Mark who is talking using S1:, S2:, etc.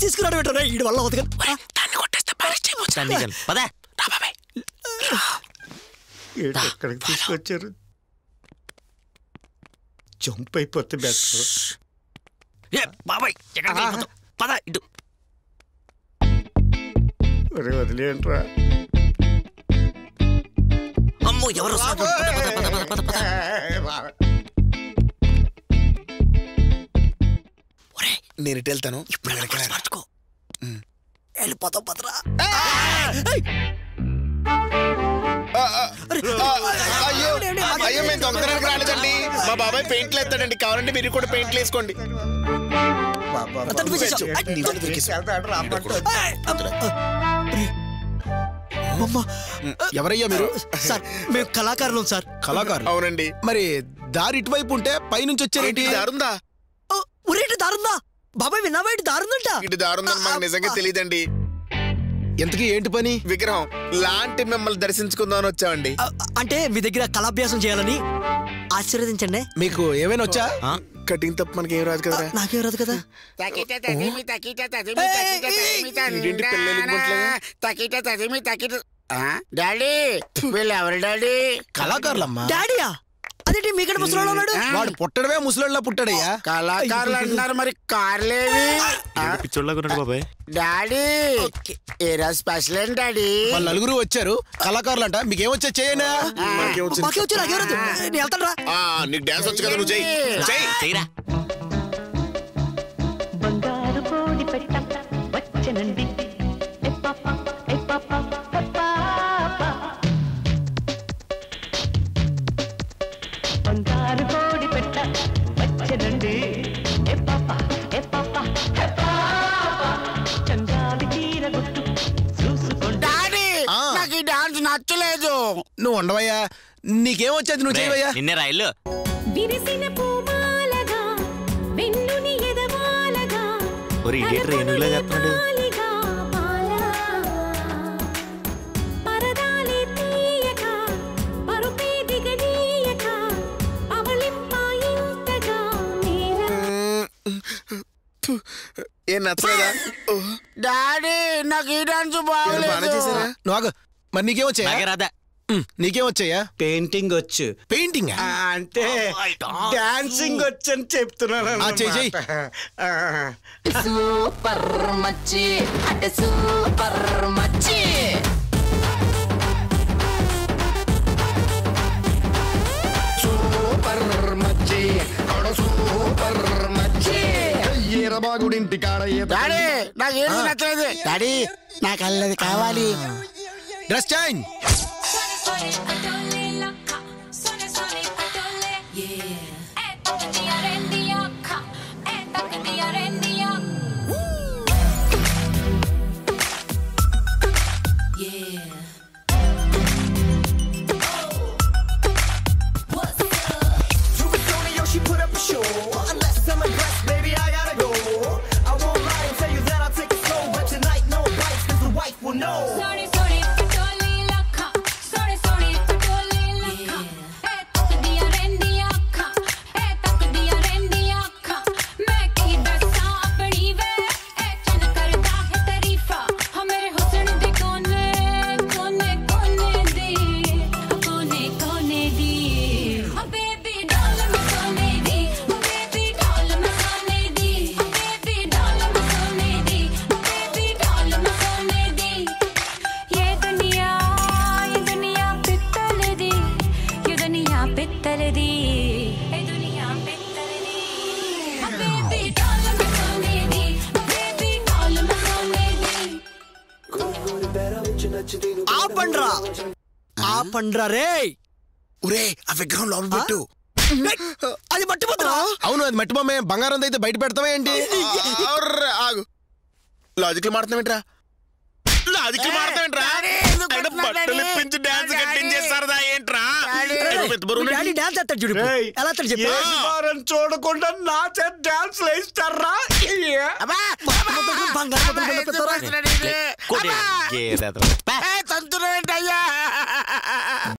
S1: తీసుకురాడు పెట్టరా ఈ వల్ల అవుతుంది
S2: దాన్ని కొట్టేస్తే పదా బాబాయ్
S3: ఎక్కడికి తీసుకొచ్చారు జంప్ అయిపోతే బెటర్
S2: బాబాయ్ పద ఇటు
S3: వదిలేంట్రా
S2: అమ్మో ఎవరు
S4: నేను ఇటు వెళ్తాను
S2: ఇప్పుడు మార్చుకో వెళ్ళిపోతాం పదరా
S4: అయ్యో అయ్యో మేము దొంగతనానికి రాలేదండి మా బాబాయ్ పెయింట్లు ఎత్తాడండి కావాలంటే మీరు కూడా పెయింట్లు వేసుకోండి
S1: ఎవరయ్యా మీరు సార్ మేము కళాకారులం సార్
S4: కళాకారులు అవునండి
S1: మరి దారి ఇటువైపు ఉంటే పైనుంచి వచ్చారేంటి
S4: దారుందా
S1: ఊరేంటి దారుందా బాబాయ్ విన్నావా ఇటు దారుందంట
S4: ఇటు దారుందని మాకు నిజంగా తెలియదండి
S1: ఎంతకీ ఏంటి పని
S4: విగ్రహం లాంటి మిమ్మల్ని దర్శించుకుందామని వచ్చామండి
S1: అంటే మీ దగ్గర కళాభ్యాసం చేయాలని ఆశీర్వదించండి మీకు ఏమైనా వచ్చా
S4: కటింగ్ తప్ప మనకి ఏం రాదు కదా
S1: నాకేం రాదు కదా
S5: డాడీ వీళ్ళు ఎవరు డాడీ
S1: కళాకారులమ్మా డాడీయా అదేంటి మీకంటే ముసలోడు ఉన్నాడు వాడు పుట్టడమే ముసలోళ్ళ పుట్టాడయ్యా
S5: కళాకారులు అంటున్నారు మరి కార్లేవి
S2: పిచ్చోళ్ళగా బాబాయ్
S5: డాడీ ఏరా స్పెషల్ ఏంటి డాడీ
S1: వాళ్ళు నలుగురు వచ్చారు కళాకారులు అంట మీకేం వచ్చా చేయనా
S4: నీకు డాన్స్ వచ్చు కదా నువ్వు చెయ్యిరా
S6: బంగారు కోడి పెట్ట వచ్చనండి బంగారు కోడి పెట్ట వచ్చనండి చంగావి తీర గుట్టు చూసుకోండి
S5: డాడీ నాకు ఈ డాన్స్ నచ్చలేదు
S1: నువ్వు ఉండవయ్యా నీకేం వచ్చేది నువ్వు చేయవయ్యా
S2: నిన్నే రాయిల్లు
S6: విరిసిన పూమాలగా వెన్నుని ఎదవాలగా
S2: ఒరే ఇదేంట్రా ఏనుగులా చేస్తున్నాడు
S6: పరదాలే తీయక పరుపే దిగనీయక అవలింపాయింతగా
S4: ఏం నచ్చలేదా
S5: డాడీ నాకు ఈ డాన్స్ బాగలేదు
S1: నువ్వు మరి నీకేం వచ్చాయా
S2: రాదా
S1: నీకేం వచ్చాయా
S3: పెయింటింగ్ వచ్చు
S1: పెయింటింగ్
S3: అంటే డాన్సింగ్ వచ్చు అని చెప్తున్నాను
S6: సూపర్ మచ్చి అంటే సూపర్ మచ్చి
S4: సూపర్ మచ్చి సూపర్ మచ్చి
S5: డాడీ నాకు ఏది నచ్చలేదు డాడీ నాకు అల్లది కావాలి
S1: డ్రెస్ చేంజ్ పండ్రా రే
S4: ఒరే ఆ విగ్రహం లోపల పెట్టు
S1: అది మట్టిపోతురా అవును అది మట్టి బొమ్మే బంగారం అయితే బయట పెడతావా ఏంటి
S4: ఆగు లాజిక్లు మారుతావేంట్రా లాజిక్లు మారుతావేంట్రా బట్టలు ఇప్పించి డాన్స్ కట్టించేస్తారదా ఏంట్రా
S1: డాన్స్ ఎత్తాడు చూడు ఎలా చెప్పారు
S3: చూడకుండా నా చేత డాన్స్ వేస్తారా
S1: బంగారం